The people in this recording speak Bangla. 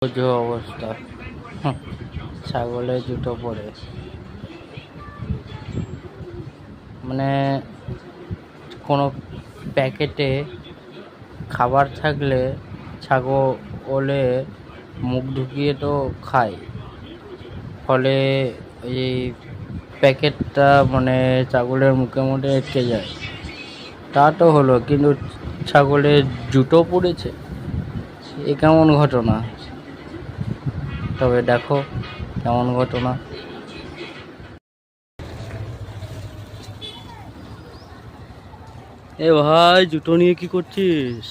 যে অবস্থা, ছাগলের জুতো পরে, মানে কোনো প্যাকেটে খাবার থাকলে ছাগলে মুখ ঢুকিয়ে তো খায়, ফলে এই প্যাকেটটা মানে ছাগলের মুখে মুখে আটকে যায়। তা তো হলো, কিন্তু ছাগলের জুতো পড়েছে, এ কেমন ঘটনা? তবে দেখো কেমন ঘটনা। এ ভাই, জুতো নিয়ে কি করছিস?